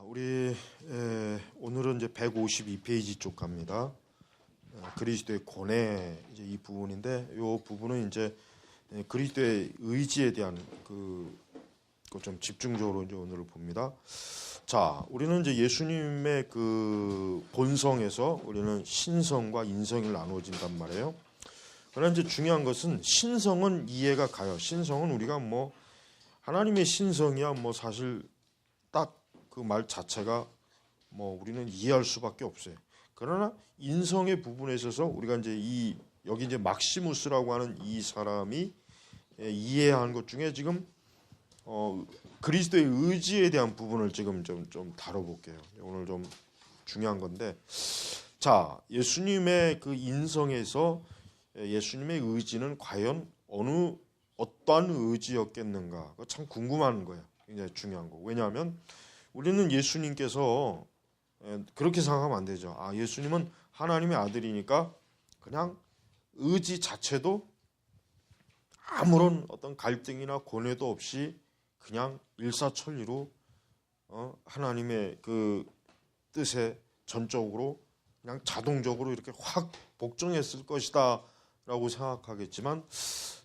오늘은 이제 152페이지 쪽 갑니다. 그리스도의 고뇌 이제 이 부분인데, 이 부분은 이제 그리스도의 의지에 대한 좀 집중적으로 이제 오늘 봅니다. 자, 우리는 이제 예수님의 그 본성에서 우리는 신성과 인성을 나누어진단 말이에요. 그러나 이제 중요한 것은 신성은 이해가 가요. 신성은 우리가 뭐 하나님의 신성이야 뭐 사실 딱 그 말 자체가 뭐 우리는 이해할 수밖에 없어요. 그러나 인성의 부분에 있어서 우리가 이제 여기 이제 막시무스라고 하는 이 사람이 이해한 것 중에 지금 그리스도의 의지에 대한 부분을 지금 좀 다뤄볼게요. 오늘 좀 중요한 건데, 자, 예수님의 그 인성에서 예수님의 의지는 과연 어떠한 의지였겠는가? 참 궁금한 거예요. 굉장히 중요한 거. 왜냐하면 우리는 예수님께서 그렇게 생각하면 안 되죠. 아, 예수님은 하나님의 아들이니까 그냥 의지 자체도 아무런 어떤 갈등이나 고뇌도 없이 그냥 일사천리로 하나님의 그 뜻에 전적으로 그냥 자동적으로 이렇게 확 복종했을 것이다 라고 생각하겠지만,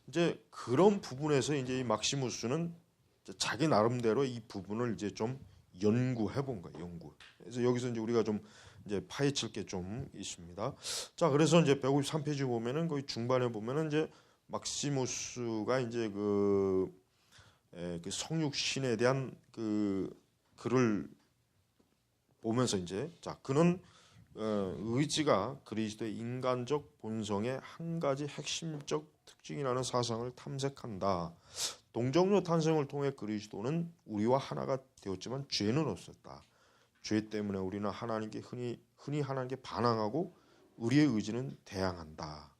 이제 그런 부분에서 이제 이 막시무스는 자기 나름대로 이 부분을 이제 좀 연구해 본 거예요. 그래서 여기서 이제 우리가 좀 이제 파헤칠 게 좀 있습니다. 자, 그래서 이제 153페이지 보면은 거기 중반에 보면은 이제 막시무스가 이제 그 성육신에 대한 그 글을 보면서 이제, 자, 그는 의지가 그리스도의 인간적 본성의 한 가지 핵심적 특징이라는 사상을 탐색한다. 동정녀 탄생을 통해 그리스도는 우리와 하나가 되었지만 죄는 없었다. 죄 때문에 우리는 하나님께 흔히 하나님께 반항하고 우리의 의지는 대항한다.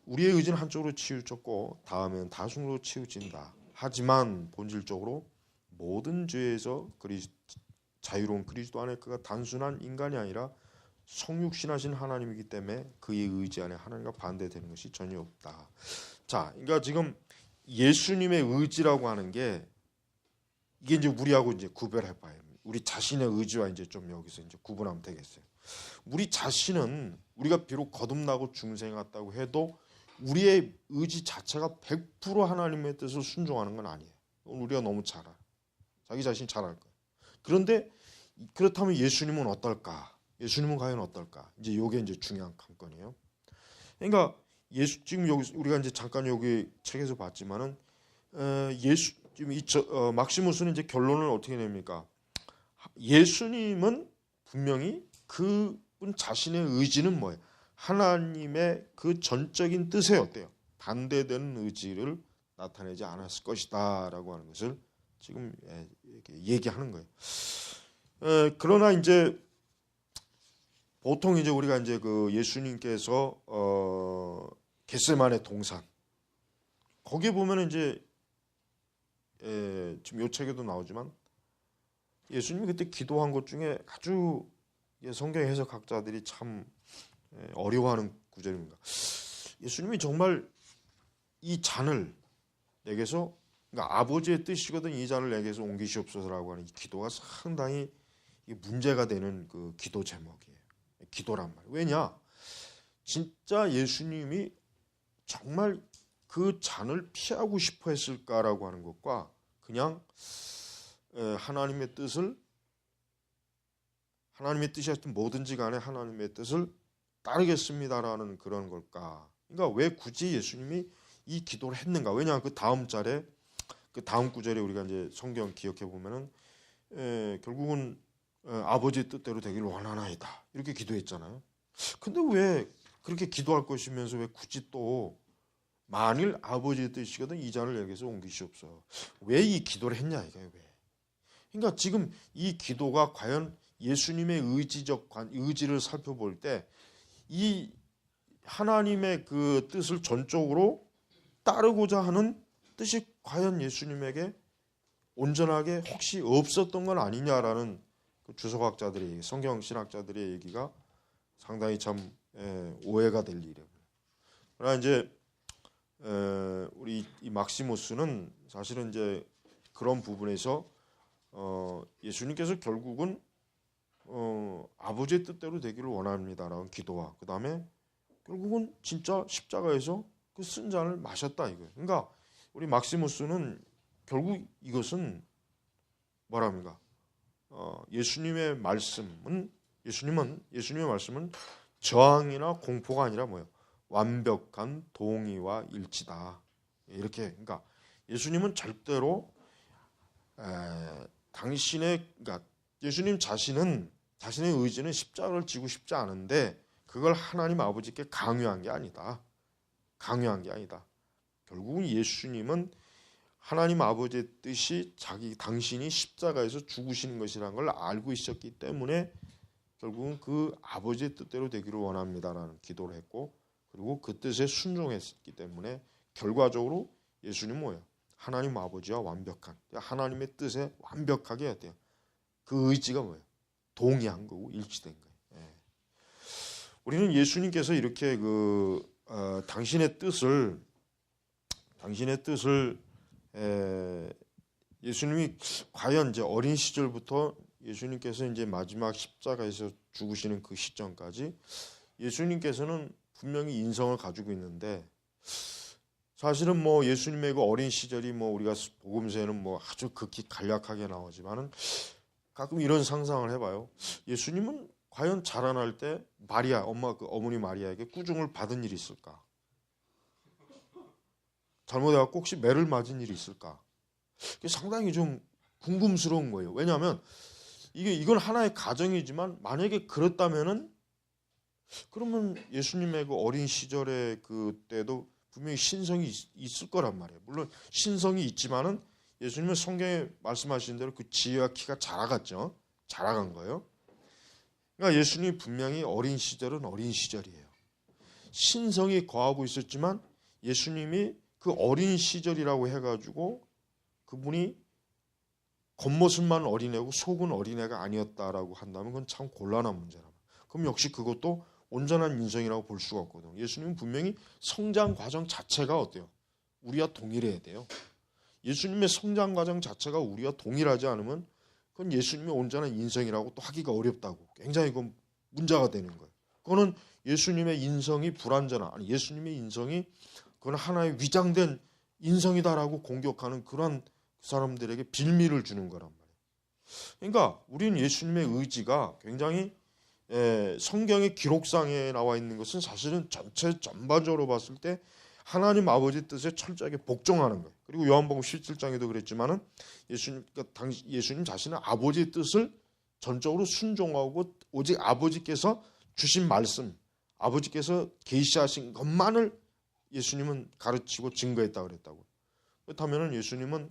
우리의 의지는 한쪽으로 치우쳤고 다음엔 다중으로 치우친다. 하지만 본질적으로 모든 죄에서 자유로운 그리스도 안에 그가 단순한 인간이 아니라 성육신하신 하나님이기 때문에 그의 의지 안에 하나님과 반대되는 것이 전혀 없다. 자, 그러니까 지금 예수님의 의지라고 하는 게 이게 이제 우리하고 이제 구별해 봐요. 우리 자신의 의지와 이제 좀 여기서 이제 구분하면 되겠어요. 우리 자신은 우리가 비록 거듭나고 중생 같다고 해도 우리의 의지 자체가 100% 하나님의 뜻을 순종하는 건 아니에요. 우리가 너무 잘 알아요. 자기 자신이 잘 알 거예요. 그런데 그렇다면 예수님은 어떨까? 예수님은 과연 어떨까? 이제 요게 이제 중요한 관건이에요. 그러니까 지금 여기 우리가 이제 잠깐 여기 책에서 봤지만은 지금 막시무스는 이제 결론을 어떻게 냅니까? 예수님은 분명히 그분 자신의 의지는 뭐예요? 하나님의 그 전적인 뜻에 어때요? 반대되는 의지를 나타내지 않았을 것이다라고 하는 것을 지금 얘기하는 거예요. 그러나 이제 보통 이제 우리가 이제 그 예수님께서 겟세마네 동산 거기에 보면 이제 지금 요 책에도 나오지만 예수님이 그때 기도한 것 중에 아주 성경 해석학자들이 참 어려워하는 구절입니다. 예수님이 정말 이 잔을 내게서, 그러니까 아버지의 뜻이거든 이 잔을 내게서 옮기시옵소서라고 하는 이 기도가 상당히 문제가 되는 그 기도 제목이에요. 기도란 말이에요. 왜냐? 진짜 예수님이 정말 그 잔을 피하고 싶어 했을까라고 하는 것과 그냥 하나님의 뜻이 하여튼 뭐든지 간에 하나님의 뜻을 따르겠습니다라는 그런 걸까? 그러니까 왜 굳이 예수님이 이 기도를 했는가? 왜냐하면 그 다음 구절에 우리가 이제 성경 기억해 보면은 결국은 아버지의 뜻대로 되기를 원하나이다 이렇게 기도했잖아요. 근데 왜 그렇게 기도할 것이면서 왜 굳이 또 만일 아버지의 뜻이거든 이 잔을 여기서 옮기시옵소서, 왜 이 기도를 했냐 이거예요. 왜? 그러니까 지금 이 기도가 과연 예수님의 의지를 살펴볼 때 이 하나님의 그 뜻을 전적으로 따르고자 하는 뜻이 과연 예수님에게 온전하게 혹시 없었던 건 아니냐라는 그 주석학자들의 성경신학자들의 얘기가 상당히 참 오해가 될 일이에요. 그러나 이제 우리 이 막시무스는 사실은 이제 그런 부분에서 예수님께서 결국은 아버지의 뜻대로 되기를 원합니다라는 기도와 그 다음에 결국은 진짜 십자가에서 그 쓴 잔을 마셨다 이거예요. 그러니까 우리 막시무스는 결국 이것은 뭐랍니까? 예수님의 말씀은 저항이나 공포가 아니라 뭐예요? 완벽한 동의와 일치다. 이렇게 그러니까 예수님은 절대로 그러니까 예수님 자신의 의지는 십자가를 지고 싶지 않은데 그걸 하나님 아버지께 강요한 게 아니다. 결국은 예수님은 하나님 아버지의 뜻이 당신이 십자가에서 죽으시는 것이라는 걸 알고 있었기 때문에 결국은 그 아버지의 뜻대로 되기를 원합니다라는 기도를 했고 그리고 그 뜻에 순종했기 때문에 결과적으로 예수님은 뭐예요? 하나님 아버지와 완벽한 하나님의 뜻에 완벽하게 해야 돼요. 그 의지가 뭐예요? 동의한 거고 일치된 거예요. 예. 우리는 예수님께서 이렇게 당신의 뜻을 예수님이 과연 이제 어린 시절부터 예수님께서 이제 마지막 십자가에서 죽으시는 그 시점까지 예수님께서는 분명히 인성을 가지고 있는데 사실은 뭐 예수님의 그 어린 시절이 뭐 우리가 복음서에는 뭐 아주 극히 간략하게 나오지만은 가끔 이런 상상을 해봐요. 예수님은 과연 자라날 때 어머니 마리아에게 꾸중을 받은 일이 있을까? 잘못해갖고 혹시 매를 맞은 일이 있을까? 상당히 좀 궁금스러운 거예요. 왜냐하면 이건 하나의 가정이지만 만약에 그렇다면은 그러면 예수님의 그 어린 시절의 그때도 분명히 신성이 있을 거란 말이에요. 물론 신성이 있지만은 예수님은 성경에 말씀하신 대로 그 지혜와 키가 자라간 거예요. 그러니까 예수님이 분명히 어린 시절은 어린 시절이에요. 신성이 거하고 있었지만 예수님이 그 어린 시절이라고 해가지고 그분이 겉모습만 어린애고 속은 어린애가 아니었다라고 한다면 그건 참 곤란한 문제라고. 그럼 역시 그것도 온전한 인성이라고 볼 수가 없거든요. 예수님은 분명히 성장 과정 자체가 어때요? 우리와 동일해야 돼요. 예수님의 성장 과정 자체가 우리와 동일하지 않으면 그건 예수님의 온전한 인성이라고 또 하기가 어렵다고. 굉장히 그건 문제가 되는 거예요. 그거는 예수님의 인성이 예수님의 인성이 그건 하나의 위장된 인성이다라고 공격하는 그런 사람들에게 빌미를 주는 거란 말이에요. 그러니까 우리는 예수님의 의지가 굉장히 성경의 기록상에 나와 있는 것은 사실은 전반적으로 봤을 때 하나님 아버지 뜻에 철저하게 복종하는 거예요. 그리고 요한복음 17장에도 그랬지만은 예수님 자신은 아버지의 뜻을 전적으로 순종하고 오직 아버지께서 주신 말씀, 아버지께서 계시하신 것만을 예수님은 가르치고 증거했다 그랬다고. 그렇다면은 예수님은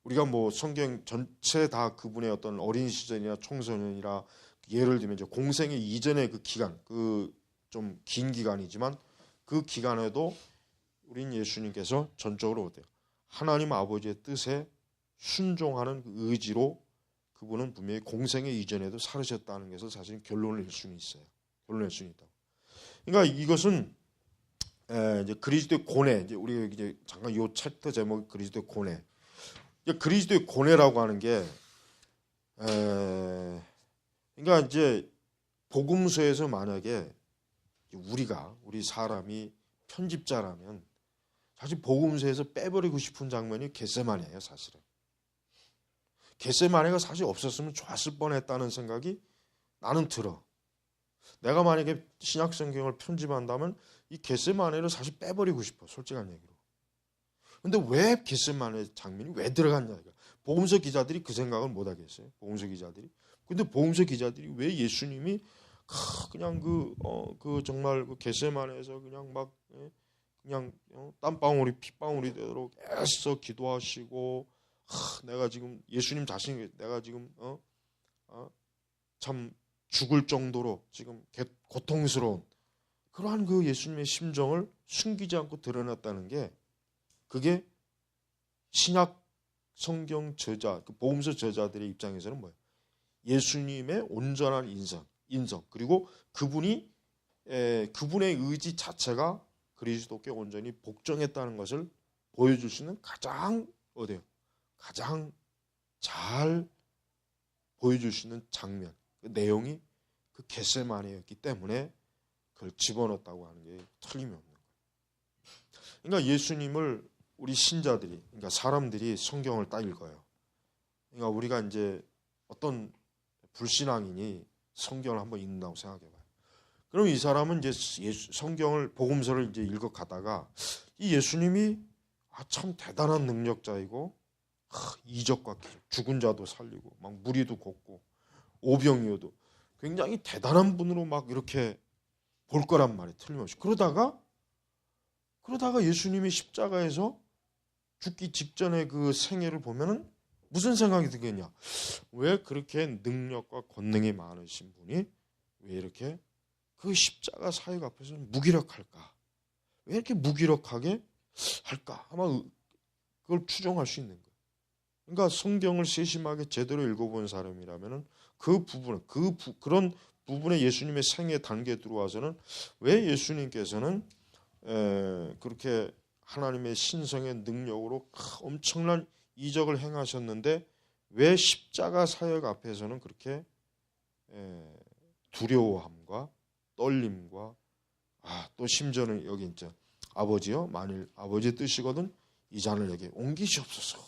우리가 뭐 성경 전체 다 그분의 어떤 어린 시절이나 청소년이라 예를 들면 이제 공생의 이전의 그 기간, 그 좀 긴 기간이지만 그 기간에도 우린 예수님께서 전적으로 어때요? 하나님 아버지의 뜻에 순종하는 그 의지로 그분은 분명히 공생의 이전에도 살으셨다는 것을 사실 결론을 낼 수는 있어요. 결론을 낼 수는 있다고. 그러니까 이것은 이제 그리스도의 고뇌, 이제 우리가 이제 잠깐 요 챕터 제목이 그리스도의 고뇌. 그리스도의 고뇌라고 하는 게 그러니까 이제 복음서에서 만약에 우리 사람이 편집자라면 사실 복음서에서 빼버리고 싶은 장면이 겟세마네예요. 사실은 겟세마네가 사실 없었으면 좋았을 뻔했다는 생각이 나는 들어. 내가 만약에 신약 성경을 편집한다면 이 겟세마네를 사실 빼버리고 싶어. 솔직한 얘기로. 근데 왜 겟세마네 장면이 왜 들어갔냐 이거. 복음서 기자들이 그 생각을 못 하겠어요. 복음서 기자들이. 근데 복음서 기자들이 왜 예수님이 그냥 정말 그 겟세마네에서 그냥 막 그냥 땀방울이 핏방울이 되도록 애써 기도하시고 내가 지금 예수님 자신이 내가 지금 참 죽을 정도로 지금 고통스러운 그러한 그 예수님의 심정을 숨기지 않고 드러냈다는 게 그게 신약 성경 저자, 그 복음서 저자들의 입장에서는 뭐예요? 예수님의 온전한 인성 그리고 그분의 의지 자체가 그리스도께 온전히 복종했다는 것을 보여줄 수 있는 가장 어때요? 가장 잘 보여줄 수 있는 장면, 그 내용이 그 겟세마네였기 때문에 그걸 집어넣었다고 하는 게 틀림이 없는 거예요. 그러니까 예수님을 우리 신자들이, 그러니까 사람들이 성경을 딱 읽어요. 그러니까 우리가 이제 어떤 불신앙인이 성경을 한번 읽는다고 생각해봐요. 그럼 이 사람은 이제 성경을 복음서를 이제 읽어 가다가 이 예수님이 참 대단한 능력자이고 이적과 기적, 죽은 자도 살리고 막 무리도 걷고 오병이어도 굉장히 대단한 분으로 막 이렇게 볼 거란 말이에요. 틀림없이. 그러다가 예수님이 십자가에서 죽기 직전의 그 생애를 보면은 무슨 생각이 들겠냐? 왜 그렇게 능력과 권능이 많으신 분이 왜 이렇게 그 십자가 사역 앞에서 무기력할까? 왜 이렇게 무기력하게 할까? 아마 그걸 추정할 수 있는 거예요. 그러니까 성경을 세심하게 제대로 읽어본 사람이라면은 그 부분, 그런 부분에 예수님의 생애 단계에 들어와서는 왜 예수님께서는 그렇게 하나님의 신성의 능력으로 엄청난 이적을 행하셨는데 왜 십자가 사역 앞에서는 그렇게 두려워함과 떨림과 또 심지어는 여기 있죠. 아버지요, 만일 아버지의 뜻이거든 이 잔을 내게 옮기시옵소서.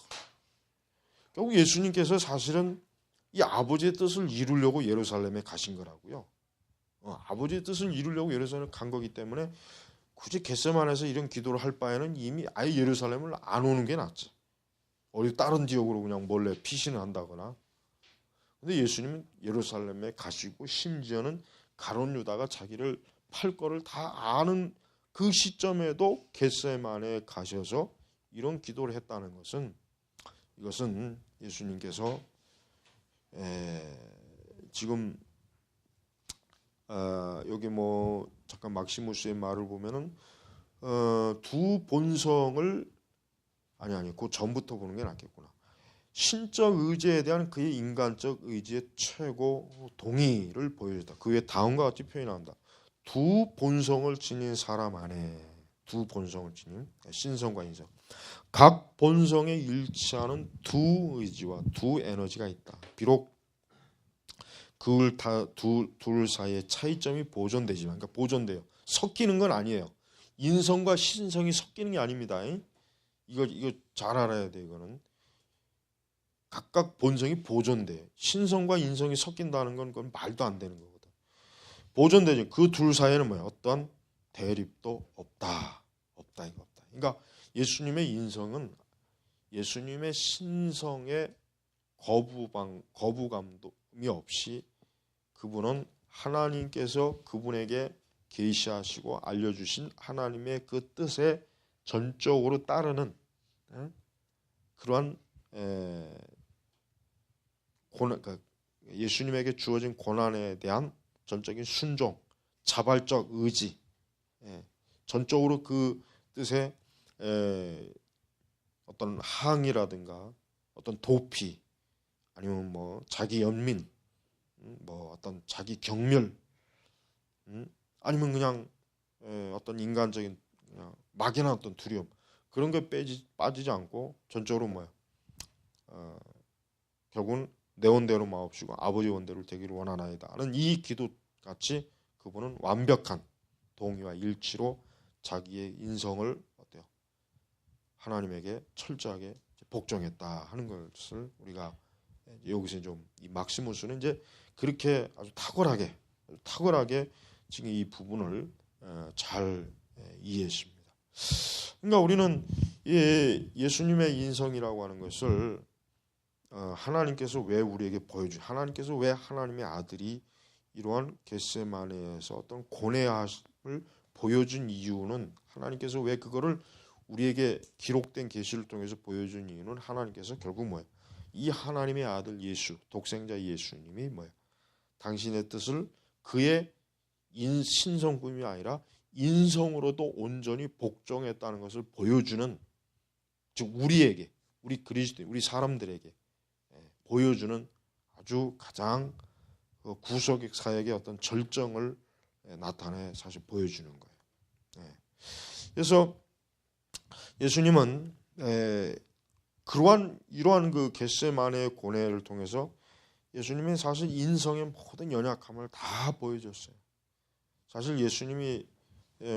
결국 예수님께서 사실은 이 아버지의 뜻을 이루려고 예루살렘에 가신 거라고요. 아버지의 뜻을 이루려고 예루살렘에 간 거기 때문에 굳이 겟세마네에서 이런 기도를 할 바에는 이미 아예 예루살렘을 안 오는 게 낫지. 어디 다른 지역으로 그냥 몰래 피신을 한다거나. 근데 예수님은 예루살렘에 가시고 심지어는 가룟 유다가 자기를 팔 거를 다 아는 그 시점에도 겟세마네에 가셔서 이런 기도를 했다는 것은 이것은 예수님께서 지금 여기 뭐 잠깐 막시무스의 말을 보면은 두 본성을 그 전부터 보는 게 낫겠구나. 신적 의지에 대한 그의 인간적 의지의 최고 동의를 보여줬다. 그 외에 다음과 같이 표현한다. 두 본성을 지닌 사람 안에 두 본성을 지닌 신성과 인성, 각 본성에 일치하는 두 의지와 두 에너지가 있다. 비록 둘 사이의 차이점이 보존되지만, 그러니까 보존돼요. 섞이는 건 아니에요. 인성과 신성이 섞이는 게 아닙니다. 이거 잘 알아야 돼. 이거는 각각 본성이 보존돼. 신성과 인성이 섞인다는 건 그건 말도 안 되는 거거든. 보존되죠. 그 둘 사이에는 뭐야? 어떠한 대립도 없다. 이거 없다. 그러니까 예수님의 인성은 예수님의 신성의 거부감이 없이 그분은 하나님께서 그분에게 계시하시고 알려주신 하나님의 그 뜻에 전적으로 따르는 그러한 예수님에게 주어진 고난에 대한 전적인 순종, 자발적 의지, 전적으로 그 뜻에 어떤 항의라든가 어떤 도피 아니면 뭐 자기 연민, 뭐 어떤 자기 경멸, 아니면 그냥 어떤 인간적인 그냥 막연한 어떤 두려움, 그런 게 빠지지 않고 전적으로 뭐야? 결국은 내 원대로 마옵시고 아버지 원대로 되기를 원하나이다는 이 기도 같이 그분은 완벽한 동의와 일치로 자기의 인성을 어때요? 하나님에게 철저하게 복종했다 하는 것을 우리가 여기서 좀 이 막시무스는 이제 그렇게 아주 탁월하게 지금 이 부분을 잘 이해했습니다. 그러니까 우리는 예수님의 인성이라고 하는 것을 하나님께서 왜 우리에게 하나님께서 왜 하나님의 아들이 이러한 겟세마네에서 어떤 고뇌함을 보여준 이유는, 하나님께서 왜 그거를 우리에게 기록된 계시를 통해서 보여준 이유는, 하나님께서 결국 뭐예요? 이 하나님의 아들 예수, 독생자 예수님이 뭐예요? 당신의 뜻을 그의 신성뿐이 아니라 인성으로도 온전히 복종했다는 것을 보여주는, 즉 우리에게, 우리 그리스도인, 우리 사람들에게 보여주는 아주 가장 구속의 사역의 어떤 절정을 나타내 사실 보여주는 거예요. 그래서 예수님은 이러한 그 겟세마네의 고뇌를 통해서 예수님이 사실 인성의 모든 연약함을 다 보여줬어요. 사실 예수님이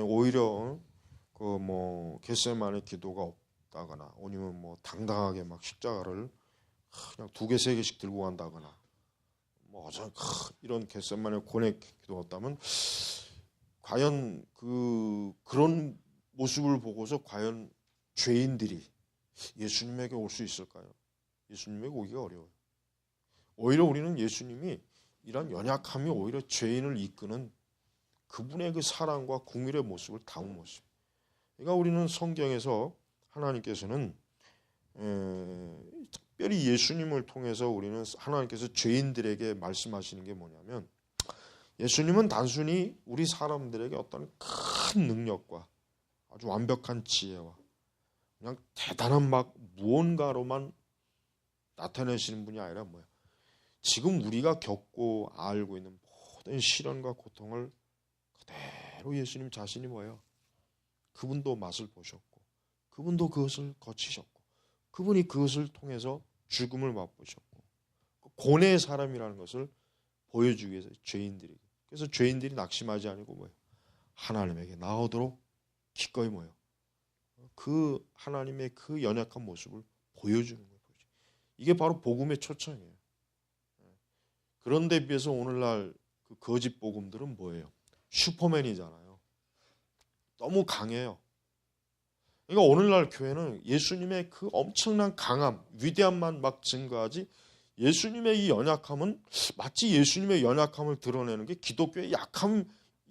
오히려 그 뭐 겟세마네 기도가 없다거나 아니면 뭐 당당하게 막 십자가를 그냥 2개, 3개씩 들고 간다거나 뭐 이런 겟세마네 고뇌 기도가 없다면 과연 그런 모습을 보고서 과연 죄인들이 예수님에게 올 수 있을까요? 예수님에게 오기가 어려워요. 오히려 우리는 예수님이 이런 연약함이 오히려 죄인을 이끄는 그분의 그 사랑과 긍휼의 모습을 담은 모습. 그러니까 우리는 성경에서 하나님께서는 특별히 예수님을 통해서 우리는 하나님께서 죄인들에게 말씀하시는 게 뭐냐면 예수님은 단순히 우리 사람들에게 어떤 큰 능력과 아주 완벽한 지혜와 그냥 대단한 막 무언가로만 나타내시는 분이 아니라 뭐야? 지금 우리가 겪고 알고 있는 모든 시련과 고통을 그대로 예수님 자신이 뭐예요? 그분도 맛을 보셨고 그분도 그것을 거치셨고 그분이 그것을 통해서 죽음을 맛보셨고 고뇌의 사람이라는 것을 보여주기 위해서 죄인들이 그래서 죄인들이 낙심하지 않고 뭐예요? 하나님에게 나오도록 기꺼이 뭐예요? 그 하나님의 그 연약한 모습을 보여주는 거예요. 이게 바로 복음의 초청이에요. 그런데 비해서 오늘날 그 거짓 복음들은 뭐예요? 슈퍼맨이잖아요. 너무 강해요. 그러니까 오늘날 교회는 예수님의 그 엄청난 강함, 위대함만 막 증거하지 예수님의 이 연약함은 마치 예수님의 연약함을 드러내는 게 기독교의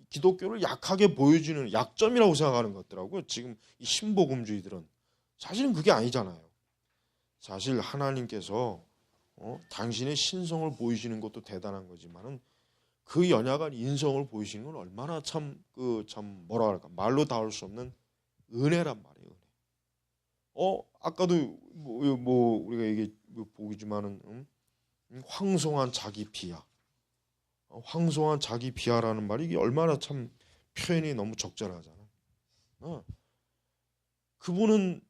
기독교를 약하게 보여주는 약점이라고 생각하는 것 같더라고요. 지금 이 신복음주의들은 사실은 그게 아니잖아요. 사실 하나님께서 당신의 신성을 보이시는 것도 대단한 거지만은 그 연약한 인성을 보이시는 건 얼마나 참 뭐라 할까 말로 닿을 수 없는 은혜란 말이에요. 은혜. 아까도 우리가 이게 보기지만은 황송한 자기 비하. 황송한 자기 비하라는 말이 이게 얼마나 참 표현이 너무 적절하잖아요. 그분은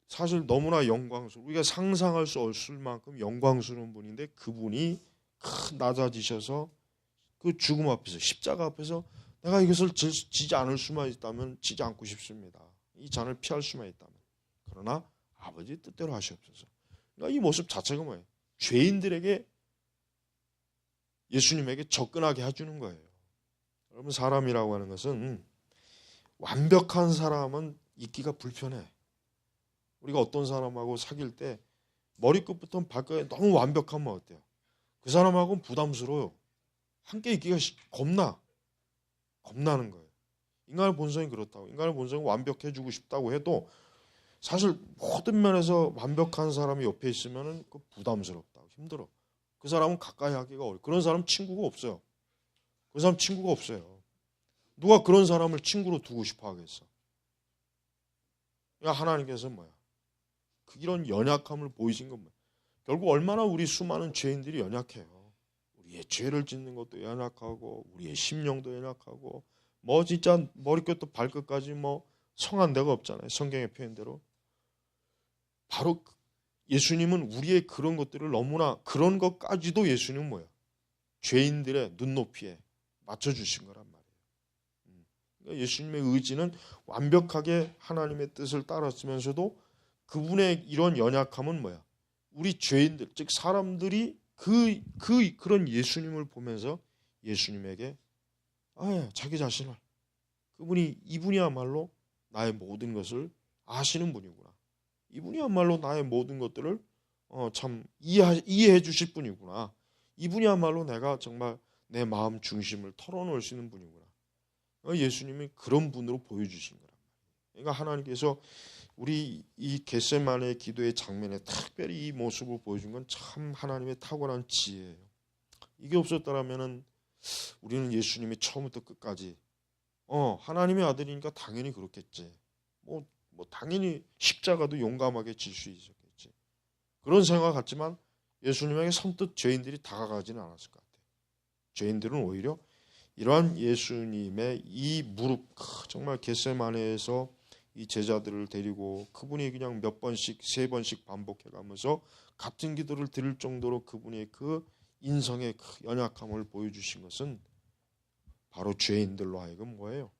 사실 너무나 영광스러워 우리가 상상할 수 없을 만큼 영광스러운 분인데 그분이 낮아지셔서 그 죽음 앞에서 십자가 앞에서 내가 이것을 지지 않을 수만 있다면 지지 않고 싶습니다. 이 잔을 피할 수만 있다면 그러나 아버지 뜻대로 하시옵소서. 그러니까 이 모습 자체가 뭐예요? 죄인들에게 예수님에게 접근하게 해주는 거예요. 여러분 사람이라고 하는 것은 완벽한 사람은 있기가 불편해. 우리가 어떤 사람하고 사귈 때 머리끝부터 발끝에 너무 완벽하면 어때요? 그 사람하고는 부담스러워요. 함께 있기가 겁나는 거예요. 인간의 본성이 그렇다고. 인간의 본성이 완벽해지고 싶다고 해도 사실 모든 면에서 완벽한 사람이 옆에 있으면 그 부담스럽다. 힘들어. 그 사람은 가까이 하기가 어려워. 그런 사람 친구가 없어요. 그 사람 친구가 없어요. 누가 그런 사람을 친구로 두고 싶어 하겠어? 그러니까 하나님께서 뭐야? 이런 연약함을 보이신 건 뭐야? 결국 얼마나 우리 수많은 죄인들이 연약해요. 우리의 죄를 짓는 것도 연약하고 우리의 심령도 연약하고 뭐 진짜 머리끝부터 발끝까지 뭐 성한 데가 없잖아요. 성경의 표현대로. 바로 예수님은 우리의 그런 것들을 너무나 그런 것까지도 예수님은 뭐야? 죄인들의 눈높이에 맞춰주신 거란 말이에요. 그러니까 예수님의 의지는 완벽하게 하나님의 뜻을 따랐으면서도 그분의 이런 연약함은 뭐야? 우리 죄인들, 즉 사람들이 그런 예수님을 보면서 예수님에게 자기 자신을 이분이야말로 나의 모든 것을 아시는 분이구나. 이분이야말로 나의 모든 것들을 참 이해해 주실 분이구나. 이분이야말로 내가 정말 내 마음 중심을 털어놓을 수 있는 분이구나. 예수님이 그런 분으로 보여주신 거란 말이에요. 그러니까 하나님께서 우리 이 겟세마네 기도의 장면에 특별히 이 모습을 보여준 건 참 하나님의 탁월한 지혜예요. 이게 없었더라면은 우리는 예수님이 처음부터 끝까지 하나님의 아들이니까 당연히 그렇겠지. 뭐 당연히 십자가도 용감하게 질 수 있었겠지. 그런 생각 같지만 예수님에게 선뜻 죄인들이 다가가지는 않았을 것 같아요. 죄인들은 오히려 이러한 예수님의 이 무릎 정말 겟세마네에서 이 제자들을 데리고 그분이 그냥 몇 번씩 3번씩 반복해가면서 같은 기도를 드릴 정도로 그분의 그 인성의 그 연약함을 보여주신 것은 바로 죄인들로 하여금 뭐예요?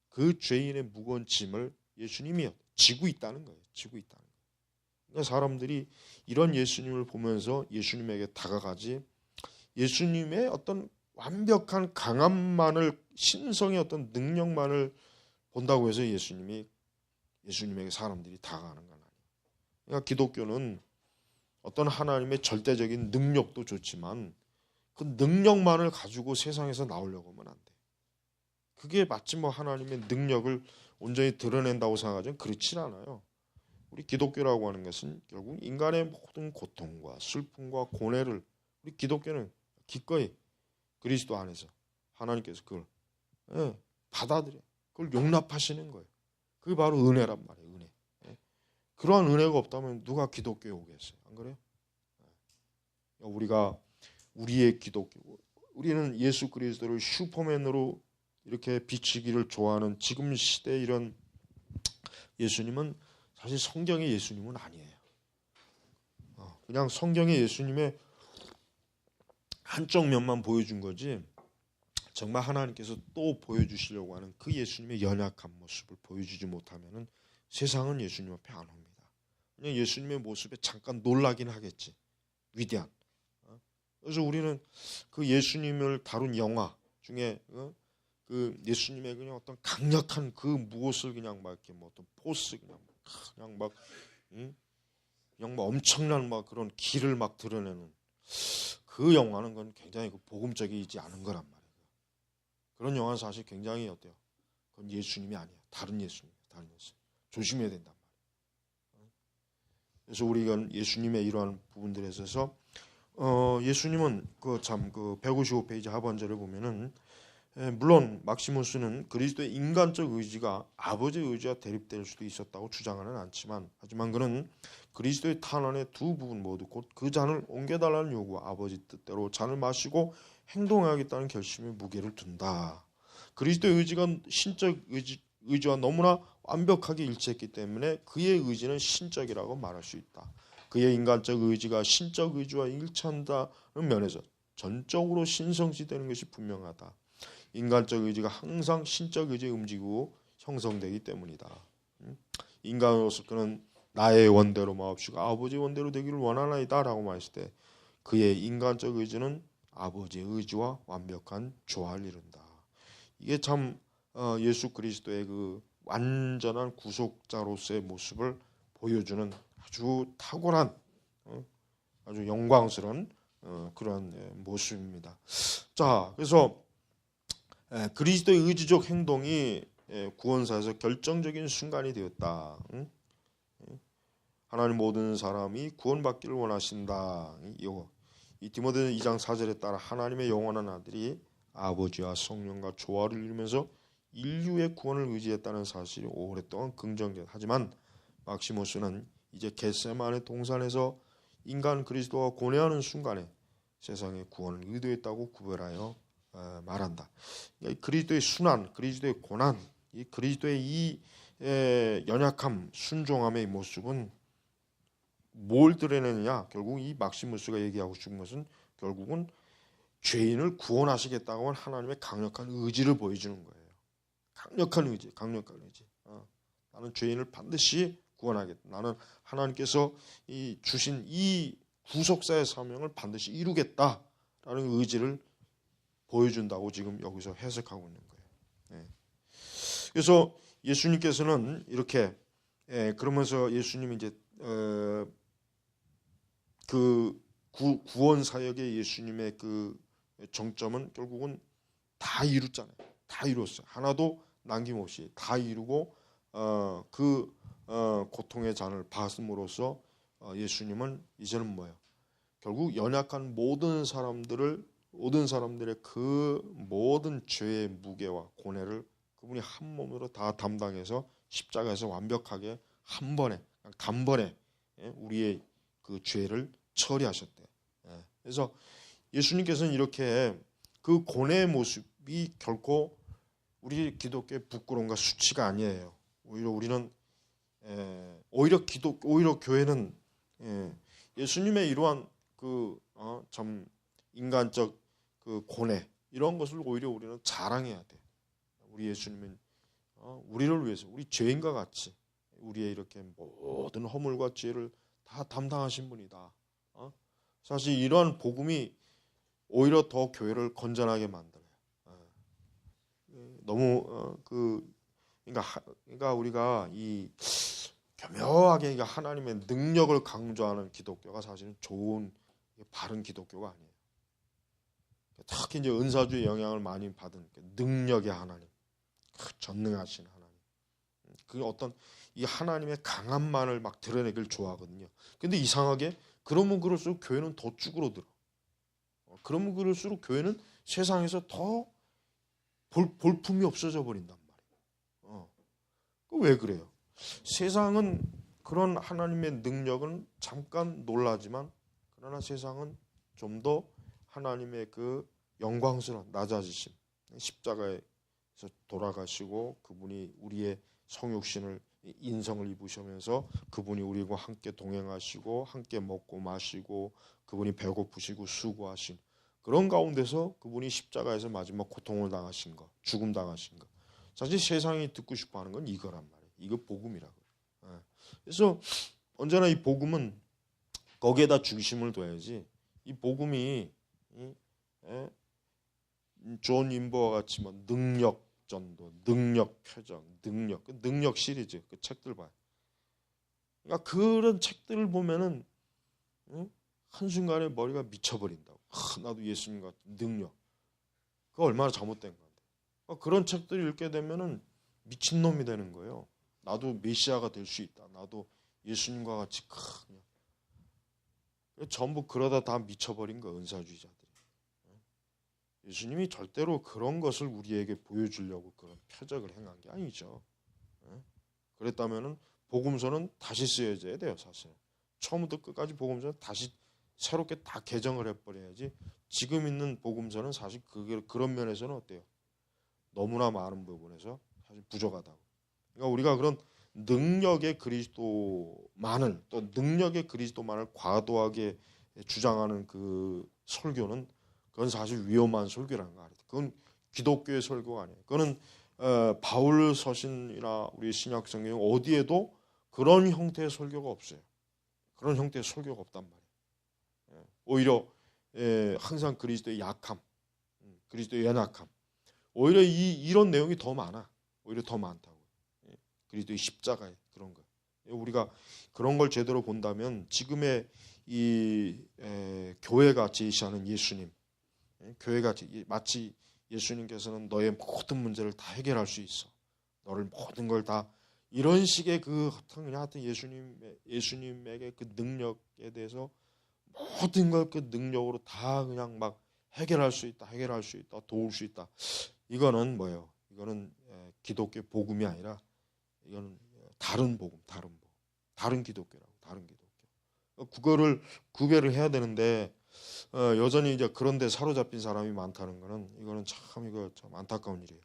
그 죄인의 무거운 짐을 예수님이 지고 있다는 거예요. 지고 있다는 거예요. 그러니까 사람들이 이런 예수님을 보면서 예수님에게 다가가지, 예수님의 어떤 완벽한 강함만을, 신성의 어떤 능력만을 본다고 해서 예수님에게 사람들이 다가가는 건 아니에요. 그러니까 기독교는 어떤 하나님의 절대적인 능력도 좋지만 그 능력만을 가지고 세상에서 나오려고 하면 안 돼. 그게 마치 뭐 하나님의 능력을 온전히 드러낸다고 생각하지만 그렇지 않아요. 우리 기독교라고 하는 것은 결국 인간의 모든 고통과 슬픔과 고뇌를 우리 기독교는 기꺼이 그리스도 안에서 하나님께서 그걸 받아들여, 그걸 용납하시는 거예요. 그게 바로 은혜란 말이에요. 은혜. 그러한 은혜가 없다면 누가 기독교에 오겠어요? 안 그래요? 우리가 우리의 기독교, 우리는 예수 그리스도를 슈퍼맨으로 이렇게 비치기를 좋아하는 지금 시대 이런 예수님은 사실 성경의 예수님은 아니에요. 그냥 성경의 예수님의 한쪽 면만 보여준 거지, 정말 하나님께서 또 보여주시려고 하는 그 예수님의 연약한 모습을 보여주지 못하면은 세상은 예수님 앞에 안 옵니다. 그냥 예수님의 모습에 잠깐 놀라긴 하겠지. 위대한. 그래서 우리는 그 예수님을 다룬 영화 중에 그 예수님의 그냥 어떤 강력한 그 무엇을 그냥 막 이렇게 뭐 어떤 포스 그냥 막 엄청난 막 그런 기를 막 드러내는 그 영화는 건 굉장히 그 복음적이지 않은 거란 말이에요. 그런 영화는 사실 굉장히 어때요? 그건 예수님이 아니에요. 다른 예수님이에요. 다른 예수. 조심해야 된단 말이에요. 그래서 우리가 예수님의 이러한 부분들에 있어서 예수님은 그 155페이지 하반절을 보면은 물론 막시무스는 그리스도의 인간적 의지가 아버지의 의지와 대립될 수도 있었다고 주장하는 않지만, 하지만 그는 그리스도의 탄원의 두 부분 모두 곧 그 잔을 옮겨달라는 요구와 아버지 뜻대로 잔을 마시고 행동하겠다는 결심에 무게를 둔다. 그리스도의 의지가 신적 의지와 너무나 완벽하게 일치했기 때문에 그의 의지는 신적이라고 말할 수 있다. 그의 인간적 의지가 신적 의지와 일치한다는 면에서 전적으로 신성시되는 것이 분명하다. 인간적 의지가 항상 신적 의지에 움직이고 형성되기 때문이다. 인간으로서 그는 나의 원대로 마옵시고 아버지의 원대로 되기를 원하나이다 라고 말했을 때 그의 인간적 의지는 아버지의 의지와 완벽한 조화를 이룬다. 이게 참 예수 그리스도의 그 완전한 구속자로서의 모습을 보여주는 아주 탁월한 아주 영광스러운 그런 모습입니다. 자, 그래서 그리스도의 의지적 행동이 구원사에서 결정적인 순간이 되었다. 하나님 모든 사람이 구원받기를 원하신다. 이 디모데 2장 4절에 따라 하나님의 영원한 아들이 아버지와 성령과 조화를 이루면서 인류의 구원을 의지했다는 사실이 오랫동안 긍정적. 하지만 막시무스는 이제 겟세마네 동산에서 인간 그리스도와 고뇌하는 순간에 세상의 구원을 의도했다고 구별하여 말한다. 그리스도의 순환, 그리스도의 고난, 이 그리스도의 이 연약함, 순종함의 모습은 뭘 드러내느냐? 결국 이 막시무스가 얘기하고 싶은 것은 결국은 죄인을 구원하시겠다고 하는 하나님의 강력한 의지를 보여주는 거예요. 강력한 의지, 강력한 의지. 나는 죄인을 반드시 구원하겠다. 나는 하나님께서 주신 이 구속사의 사명을 반드시 이루겠다라는 의지를 보여준다고 지금 여기서 해석하고 있는 거예요. 그래서 예수님께서는 이렇게 그러면서 예수님이 이제 그 구원 사역의 예수님의 그 정점은 결국은 다 이뤘잖아요. 다 이뤘어요. 하나도 남김없이 다 이루고 그 고통의 잔을 받음으로써 예수님은 이제는 뭐예요? 결국 연약한 모든 사람들의 그 모든 죄의 무게와 고뇌를 그분이 한 몸으로 다 담당해서 십자가에서 완벽하게 한 번에 단번에 우리의 그 죄를 처리하셨대. 그래서 예수님께서는 이렇게 그 고뇌의 모습이 결코 우리 기독교의 부끄러움과 수치가 아니에요. 오히려 우리는 오히려 교회는 예수님의 이러한 참 인간적 그 고뇌 이런 것을 오히려 우리는 자랑해야 돼. 우리 예수님은 우리를 위해서 우리 죄인과 같이 우리의 이렇게 모든 허물과 죄를 다 담당하신 분이다. 사실 이러한 복음이 오히려 더 교회를 건전하게 만들어요. 너무 그러니까 우리가 이 교묘하게 하나님의 능력을 강조하는 기독교가 사실은 좋은 바른 기독교가 아니에요. 특히 이제 은사주의 영향을 많이 받은 능력의 하나님, 전능하신 하나님, 그 어떤 이 하나님의 강함만을 막 드러내길 좋아하거든요. 근데 이상하게 그러면 그럴수록 교회는 더 쭈그러들어. 그러면 그럴수록 교회는 세상에서 더 볼품이 없어져 버린단 말이에요. 왜 그래요? 세상은 그런 하나님의 능력은 잠깐 놀라지만 그러나 세상은 좀 더 하나님의 그 영광스러운 낮아지심, 십자가에서 돌아가시고 그분이 우리의 성육신을 인성을 입으시면서 그분이 우리와 함께 동행하시고 함께 먹고 마시고 그분이 배고프시고 수고하신 그런 가운데서 그분이 십자가에서 마지막 고통을 당하신 것, 죽음 당하신 것. 사실 세상이 듣고 싶어하는 건 이거란 말이에요. 이거 복음이라고. 그래서 언제나 이 복음은 거기에다 중심을 둬야지. 이 복음이 존 인버와 같이 뭐 능력 전도, 능력 표정, 능력 시리즈 그 책들 봐요. 그러니까 그런 책들을 보면은 한순간에 머리가 미쳐버린다고. 나도 예수님 같은 능력. 그거 얼마나 잘못된 건데. 그런 책들을 읽게 되면은 미친놈이 되는 거예요. 나도 메시아가 될 수 있다. 나도 예수님과 같이 그냥. 전부 그러다 다 미쳐버린 거 은사주의자들이. 예수님이 절대로 그런 것을 우리에게 보여주려고 그런 표적을 행한 게 아니죠. 그랬다면은 복음서는 다시 쓰여져야 돼요, 사실. 처음부터 끝까지 복음서는 다시 새롭게 다 개정을 해버려야지. 지금 있는 복음서는 사실 그런 면에서는 어때요? 너무나 많은 부분에서 사실 부족하다고. 그러니까 우리가 그런 능력의 그리스도만을 또 능력의 그리스도만을 과도하게 주장하는 그 설교는 그건 사실 위험한 설교라는 거 알아요. 그건 기독교의 설교가 아니에요. 그거는 바울 서신이나 우리 신약 성경 어디에도 그런 형태의 설교가 없어요. 그런 형태의 설교가 없단 말이에요. 오히려 항상 그리스도의 약함, 그리스도의 연약함. 오히려 이런 내용이 더 많아. 오히려 더 많다고. 그리스도의 십자가에 그런 거. 우리가 그런 걸 제대로 본다면 지금의 이 교회가 제시하는 예수님, 교회가 마치 예수님께서는 너의 모든 문제를 다 해결할 수 있어. 너를 모든 걸 다 이런 식의 그 하여튼 예수님에게 그 능력에 대해서 모든 걸 그 능력으로 다 그냥 막 해결할 수 있다, 도울 수 있다. 이거는 뭐예요? 이거는 기독교 복음이 아니라 이거는 다른 복음, 다른 기독교라고, 다른 기독교. 그거를 구별을 해야 되는데 여전히 이제 그런데 사로잡힌 사람이 많다는 거는 이거는 참 안타까운 일이에요.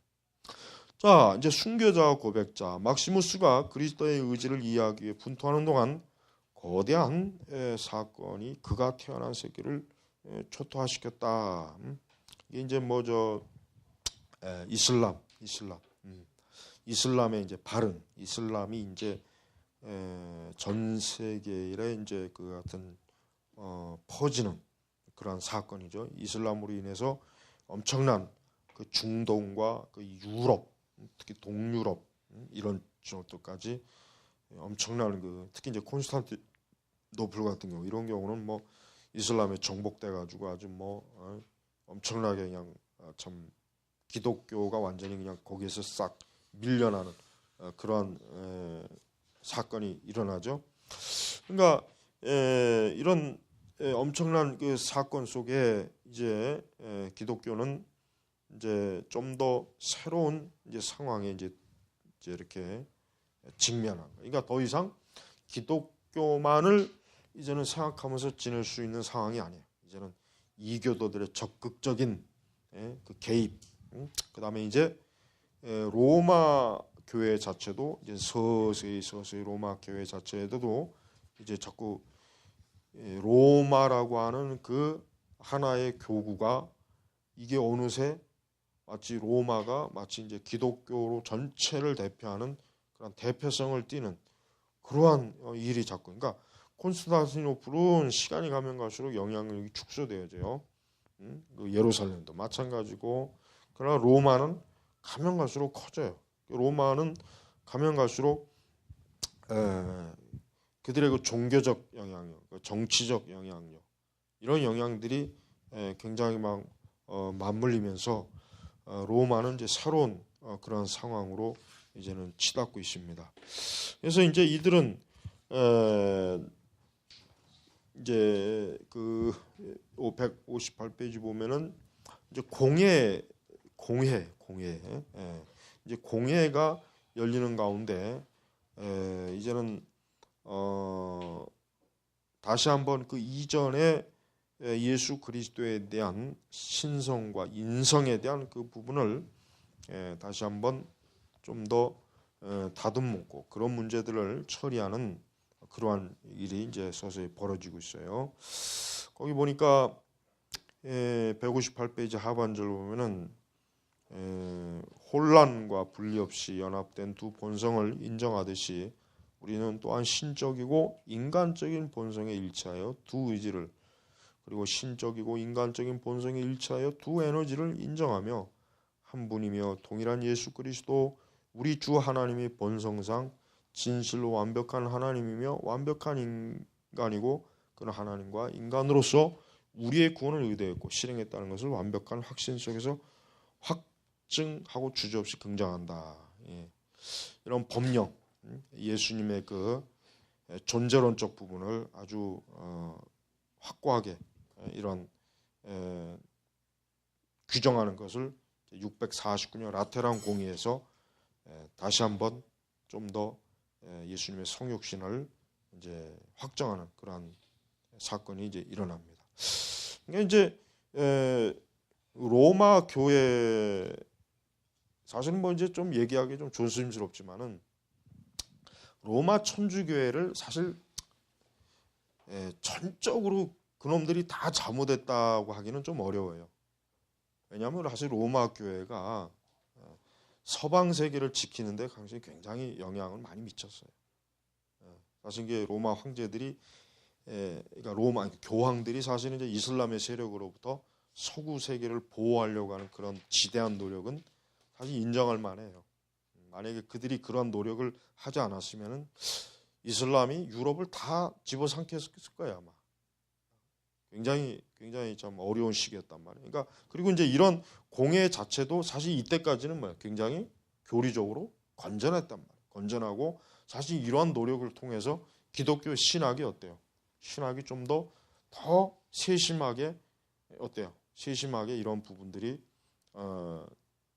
자, 이제 순교자와 고백자 막시무스가 그리스도의 의지를 이해하기 위해 분투하는 동안 거대한 사건이 그가 태어난 세계를 초토화시켰다. 이게 이제 이슬람의 이제 이슬람이 이제 전 세계에 이제 그 같은 퍼지는 그러한 사건이죠. 이슬람으로 인해서 엄청난 그 중동과 그 유럽, 특히 동유럽 이런 지역들까지 엄청난 그 특히 이제 콘스탄티노플 같은 경우 이런 경우는 뭐 이슬람에 정복돼 가지고 아주 엄청나게 그냥 참 기독교가 완전히 그냥 거기에서 싹 밀려나는 그러한 사건이 일어나죠. 그러니까 이런 엄청난 그 사건 속에 이제 기독교는 이제 좀 더 새로운 이제 상황에 이제 이렇게 직면한 거예요. 그러니까 더 이상 기독교만을 이제는 생각하면서 지낼 수 있는 상황이 아니에요. 이제는 이교도들의 적극적인 그 개입, 그다음에 이제 로마 교회 자체도 이제 서서히 로마 교회 자체에도 이제 자꾸 로마라고 하는 그 하나의 교구가 이게 어느새 마치 로마가 마치 이제 기독교로 전체를 대표하는 그런 대표성을 띠는 그러한 일이 자꾸, 그러니까 콘스탄티노플은 시간이 가면 갈수록 영향력이 축소되어져요. 그 예루살렘도 마찬가지고, 그러나 로마는 가면 갈수록 커져요. 로마는 가면 갈수록 그들의 그 종교적 영향력, 그 정치적 영향력, 이런 영향들이 굉장히 막 맞물리면서 로마는 이제 새로운 그런 상황으로 이제는 치닫고 있습니다. 그래서 이제 이들은 이제 그 158페이지 보면은 이제 공회 이제 공회가 열리는 가운데 이제는 다시 한번 그 이전에 예수 그리스도에 대한 신성과 인성에 대한 그 부분을 다시 한번 좀 더 다듬고 그런 문제들을 처리하는 그러한 일이 이제 서서히 벌어지고 있어요. 거기 보니까 158페이지 하반절 보면은 혼란과 분리 없이 연합된 두 본성을 인정하듯이 우리는 또한 신적이고 인간적인 본성에 일치하여 두 의지를, 그리고 신적이고 인간적인 본성에 일치하여 두 에너지를 인정하며 한 분이며 동일한 예수 그리스도 우리 주 하나님의 본성상 진실로 완벽한 하나님이며 완벽한 인간이고 그런 하나님과 인간으로서 우리의 구원을 의뢰했고 실행했다는 것을 완벽한 확신 속에서 확증하고 주저없이 긍정한다. 이런 법령, 예수님의 그 존재론적 부분을 아주 확고하게 이런 규정하는 것을 649년 라테란 공의에서 다시 한번 좀 더 예수님의 성육신을 이제 확정하는 그러한 사건이 이제 일어납니다. 그러니까 이제 로마 교회, 사실은 뭐 이제 좀 얘기하기 좀 조심스럽지만은 로마 천주교회를 사실 전적으로 그놈들이 다 잘못했다고 하기는 좀 어려워요. 왜냐하면 사실 로마 교회가 서방 세계를 지키는데 굉장히 영향을 많이 미쳤어요. 사실 이게 로마 황제들이, 그러니까 로마 교황들이 사실은 이제 이슬람의 세력으로부터 서구 세계를 보호하려고 하는 그런 지대한 노력은 사실 인정할 만해요. 만약에 그들이 그런 노력을 하지 않았으면은 이슬람이 유럽을 다 집어삼켰을 거예요 아마. 굉장히 참 어려운 시기였단 말이에요. 그러니까 그리고 이제 이런 공회 자체도 사실 이때까지는 뭐야, 굉장히 교리적으로 건전했단 말이에요. 건전하고 사실 이러한 노력을 통해서 기독교 신학이 어때요? 신학이 좀 더 세심하게 어때요? 세심하게 이런 부분들이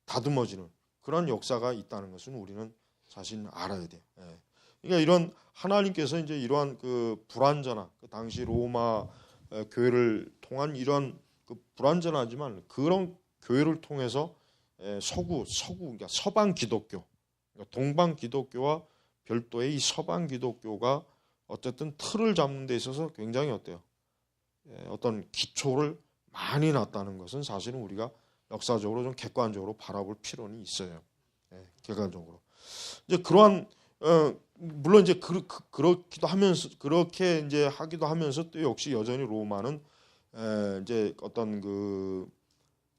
다듬어지는 그런 역사가 있다는 것은 우리는 사실 알아야 돼요. 그러니까 이런 하나님께서 이제 이러한 그 불완전한 그 당시 로마 교회를 통한 이런 그 불완전하지만 그런 교회를 통해서 서구 그러니까 서방 기독교, 그러니까 동방 기독교와 별도의 이 서방 기독교가 어쨌든 틀을 잡는 데 있어서 굉장히 어때요? 어떤 기초를 많이 놨다는 것은 사실은 우리가 역사적으로 좀 객관적으로 바라볼 필요는 있어요. 객관적으로 이제 그러한 물론 이제 그렇기도 하면서 그렇게 이제 하기도 하면서 또 역시 여전히 로마는 이제 어떤 그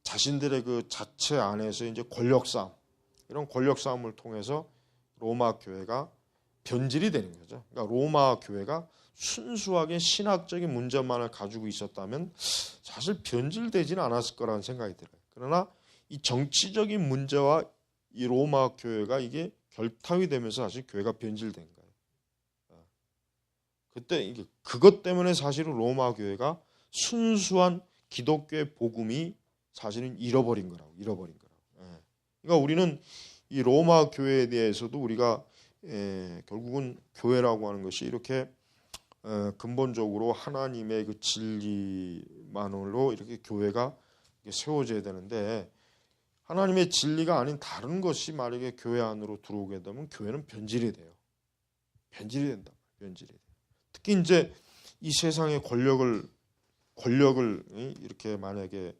자신들의 그 자체 안에서 이제 권력 싸움, 이런 권력 싸움을 통해서 로마 교회가 변질이 되는 거죠. 그러니까 로마 교회가 순수하게 신학적인 문제만을 가지고 있었다면 사실 변질되지는 않았을 거라는 생각이 들어요. 그러나 이 정치적인 문제와 이 로마 교회가 이게 결탁이 되면서 사실 교회가 변질된 거예요. 그때 이게 그것 때문에 사실은 로마 교회가 순수한 기독교의 복음이 사실은 잃어버린 거라고. 그러니까 우리는 이 로마 교회에 대해서도 우리가 결국은 교회라고 하는 것이 이렇게 근본적으로 하나님의 그 진리만으로 이렇게 교회가 세워져야 되는데 하나님의 진리가 아닌 다른 것이 만약에 교회 안으로 들어오게 되면 교회는 변질이 돼요. 변질이 된다. 변질이 돼요. 특히 이제 이 세상의 권력을 이렇게 만약에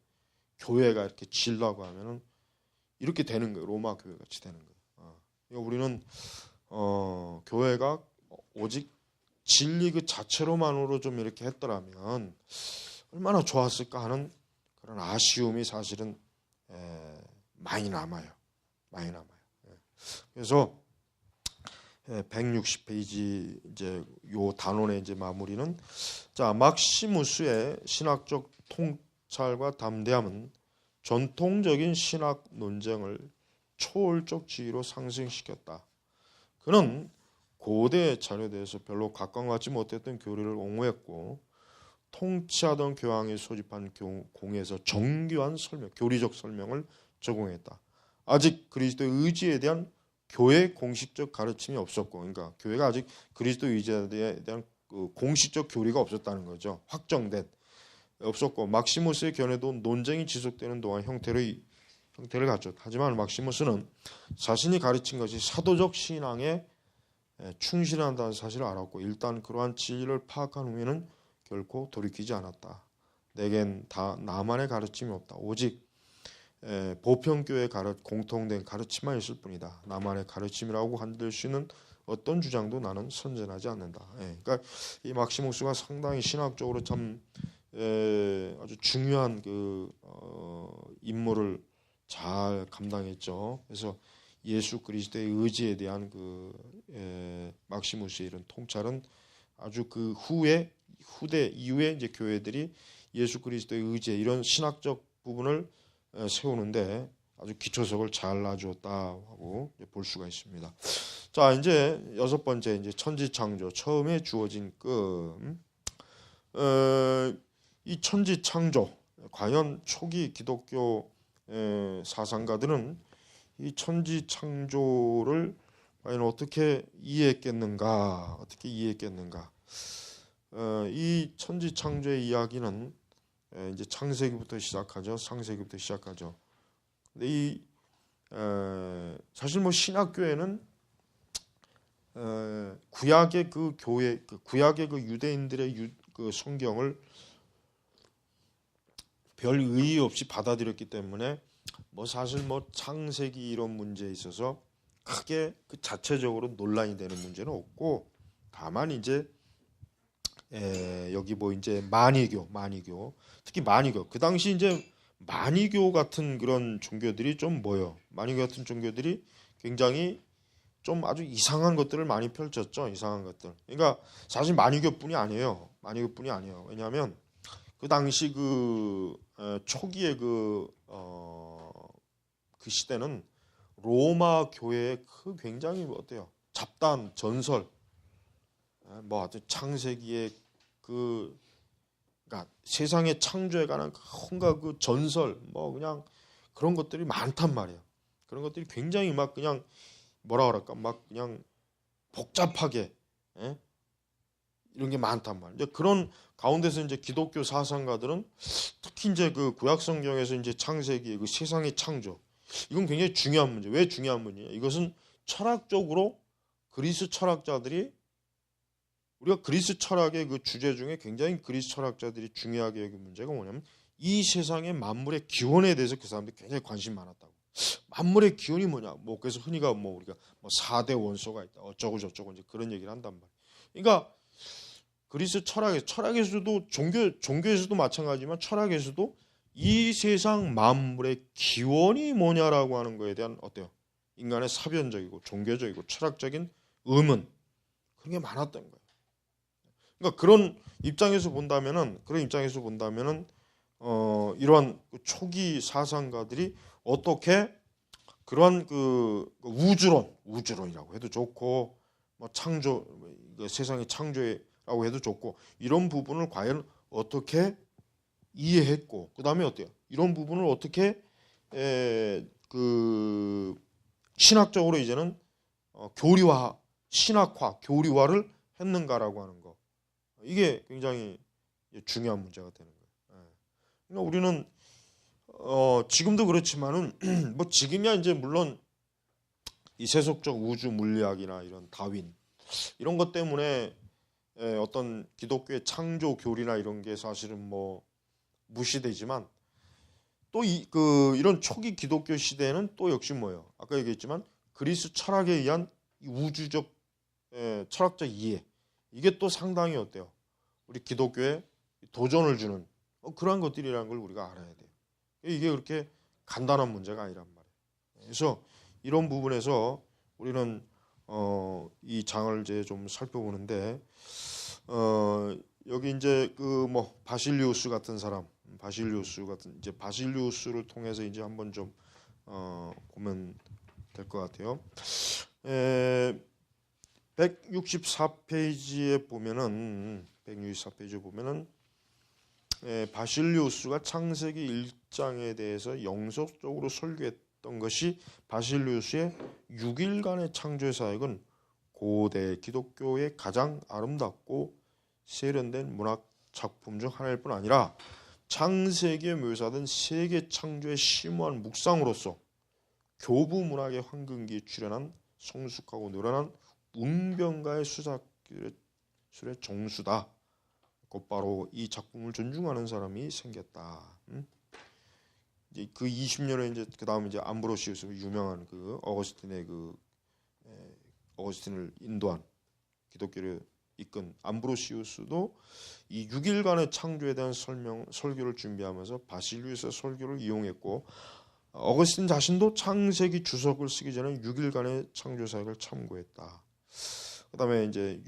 교회가 이렇게 쥐려고 하면은 이렇게 되는 거예요. 로마 교회 같이 되는 거예요. 그러니까 우리는 교회가 오직 진리 그 자체로만으로 좀 이렇게 했더라면 얼마나 좋았을까 하는 그런 아쉬움이 사실은 많이 남아요. 많이 남아요. 그래서 160페이지 이제 요 단원의 이제 마무리는 자 막시무스의 신학적 통찰과 담대함은 전통적인 신학 논쟁을 초월적 지위로 상승시켰다. 그는 고대 자료대에서 별로 각광받지 못했던 교리를 옹호했고 통치하던 교황이 소집한 공에서 정교한 설명, 교리적 설명을 제공했다. 아직 그리스도의 의지에 대한 교회 공식적 가르침이 없었고, 그러니까 교회가 아직 그리스도 의지에 대한 그 공식적 교리가 없었다는 거죠. 확정된 없었고 막시무스의 견해도 논쟁이 지속되는 동안 형태를 갖췄다. 하지만 막시무스는 자신이 가르친 것이 사도적 신앙에 충실한다는 사실을 알았고 일단 그러한 진리를 파악한 후에는 결코 돌이키지 않았다. 내겐 다 나만의 가르침이 없다. 오직 보편교회 공통된 가르침만 있을 뿐이다. 나만의 가르침이라고 한들 수 있는 어떤 주장도 나는 선전하지 않는다. 그러니까 이 막시무스가 상당히 신학적으로 참 아주 중요한 그 임무를 잘 감당했죠. 그래서 예수 그리스도의 의지에 대한 그 막시무스의 이런 통찰은 아주 그 후대 이후에 이제 교회들이 예수 그리스도의 의지에 이런 신학적 부분을 세우는데 아주 기초석을 잘 놔주었다고 볼 수가 있습니다. 자, 이제 여섯 번째 이제 천지창조 처음에 주어진 이 천지창조 과연 초기 기독교 사상가들은 이 천지창조를 과연 어떻게 이해했겠는가? 이 천지창조의 이야기는 이제 창세기부터 시작하죠. 창세기부터 시작하죠. 근데 사실 뭐 신학교에는 구약의 그 교회, 구약의 그 유대인들의 그 성경을 별 의의 없이 받아들였기 때문에 뭐 사실 뭐 창세기 이런 문제에 있어서 크게 그 자체적으로 논란이 되는 문제는 없고 다만 이제 여기 뭐 이제 만이교 특히 만이교 그 당시 이제 만이교 같은 그런 종교들이 좀 만이교 같은 종교들이 굉장히 좀 아주 이상한 것들을 많이 펼쳤죠. 이상한 것들. 그러니까 사실 만이교뿐이 아니에요. 왜냐하면 그 당시 초기에 그 시대는 로마 교회의 굉장히 어때요? 잡다한 전설, 뭐 아주 창세기의 그러니까 세상의 창조에 관한 온갖 그 전설, 뭐 그냥 그런 것들이 많단 말이에요. 그런 것들이 굉장히 막 그냥 뭐라 그럴까, 막 그냥 복잡하게 이런 게 많단 말이에요. 이제 그런 가운데서 이제 기독교 사상가들은 특히 이제 그 구약 성경에서 이제 창세기의 그 세상의 창조 이건 굉장히 중요한 문제. 왜 중요한 문제냐? 이것은 철학적으로 그리스 철학자들이 우리가 그리스 철학의 그 주제 중에 굉장히 그리스 철학자들이 중요하게 여긴 문제가 뭐냐면 이 세상의 만물의 기원에 대해서 그 사람들이 굉장히 관심이 많았다고. 만물의 기원이 뭐냐? 뭐 그래서 흔히가 뭐 우리가 뭐 4대 원소가 있다. 어쩌고 저쩌고 이제 그런 얘기를 한단 말이에요. 그러니까 그리스 철학에서도 종교에서도 마찬가지지만 철학에서도 이 세상 만물의 기원이 뭐냐라고 하는 거에 대한 어때요? 인간의 사변적이고 종교적이고 철학적인 의문 그런 게 많았던 거예요. 그러니까 그런 입장에서 본다면은 이러한 초기 사상가들이 어떻게 그러한 그 우주론이라고 해도 좋고 뭐 창조 세상의 창조라고 해도 좋고 이런 부분을 과연 어떻게 이해했고 그다음에 어때요? 이런 부분을 어떻게 신학적으로 이제는 교리화를 했는가라고 하는 거. 이게 굉장히 중요한 문제가 되는 거예요. 그러니까 우리는 지금도 그렇지만은 뭐 지금이야 이제 물론 이 세속적 우주 물리학이나 이런 다윈 이런 것 때문에 어떤 기독교의 창조 교리나 이런 게 사실은 뭐 무시되지만 또 이런 초기 기독교 시대에는 또 역시 뭐예요? 아까 얘기했지만 그리스 철학에 의한 이 우주적 철학적 이해 이게 또 상당히 어때요? 우리 기독교에 도전을 주는 그러한 것들이라는 걸 우리가 알아야 돼요. 이게 그렇게 간단한 문제가 아니란 말이에요. 그래서 이런 부분에서 우리는 이 장을 이제 좀 살펴보는데 여기 이제 그 뭐 바실리우스 같은 사람, 이제 바실리우스를 통해서 이제 한번 좀 보면 될 것 같아요. 164페이지에 보면은 바실리우스가 창세기 1장에 대해서 영속적으로 설교했던 것이 바실리우스의 6일간의 창조의 사역은 고대 기독교의 가장 아름답고 세련된 문학 작품 중 하나일 뿐 아니라 창세기에 묘사된 세계 창조의 심오한 묵상으로서 교부 문학의 황금기에 출현한 성숙하고 노련한 운변가의 수작술의 정수다. 곧바로 이 작품을 존중하는 사람이 생겼다. 이제 그 20년에 이제 그 다음 이제 암브로시우스 유명한 그 어거스틴을 인도한 기독교를 이끈 암브로시우스도 이 6일간의 창조에 대한 설교를 준비하면서 바실리우스의 설교를 이용했고 어거스틴 자신도 창세기 주석을 쓰기 전에 6일간의 창조 사역을 참고했다. 그다음에 이제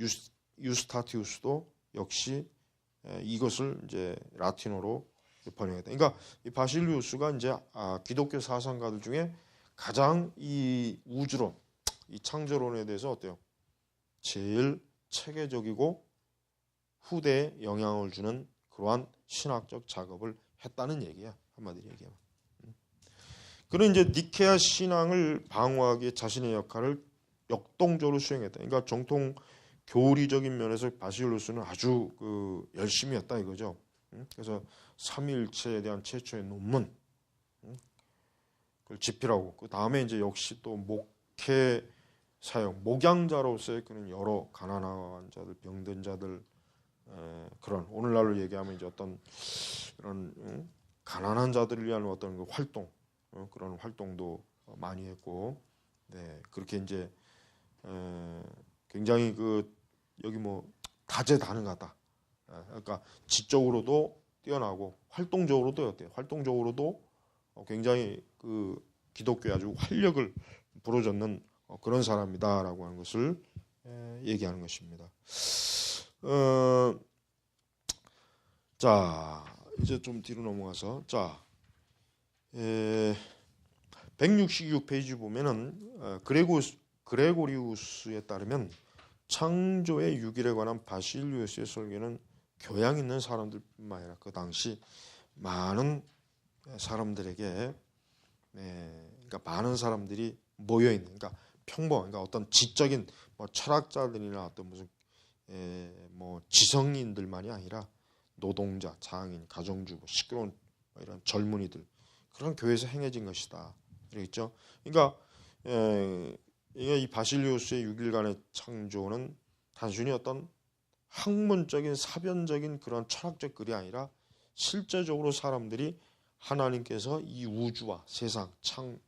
유스타티우스도 역시 이것을 이제 라틴어로 번역했다. 그러니까 이 바실리우스가 이제 기독교 사상가들 중에 가장 이 우주론, 이 창조론에 대해서 어때요? 제일 체계적이고 후대에 영향을 주는 그러한 신학적 작업을 했다는 얘기야. 한마디로 얘기하면. 그는 이제 니케아 신앙을 방어하기 위해 자신의 역할을 역동적으로 수행했다. 그러니까 정통 교리적인 면에서 바실리우스는 아주 열심히 했다 이거죠. 그래서 삼위일체에 대한 최초의 논문 그걸 집필하고 그 다음에 이제 역시 또 목회 사역 목양자로서의 그는 여러 가난한 자들, 병든 자들 그런 오늘날로 얘기하면 이제 어떤 이런 가난한 자들을 위한 어떤 그 활동 그런 활동도 많이 했고, 네 그렇게 이제 굉장히 여기 뭐 다재다능하다. 그러니까 지적으로도 뛰어나고 활동적으로도 어때요? 활동적으로도 굉장히 기독교에 아주 활력을 불어넣는 그런 사람이다라고 하는 것을 얘기하는 것입니다. 자 이제 좀 뒤로 넘어가서 166페이지 보면은 그레고리우스에 따르면 창조의 6일에 관한 바실리우스의 설교는 교양 있는 사람들뿐만 아니라 그 당시 많은 사람들에게 그러니까 많은 사람들이 모여 있는 그러니까 그러니까 어떤 지적인 뭐 철학자들이나 어떤 무슨 뭐 지성인들만이 아니라 노동자, 장인, 가정주부, 시끄러운 이런 젊은이들 그런 교회에서 행해진 것이다. 그렇겠죠? 그러니까 이 바실리우스의 6일간의 창조는 단순히 어떤 학문적인 사변적인 그런 철학적 글이 아니라 실제적으로 사람들이 하나님께서 이 우주와 세상,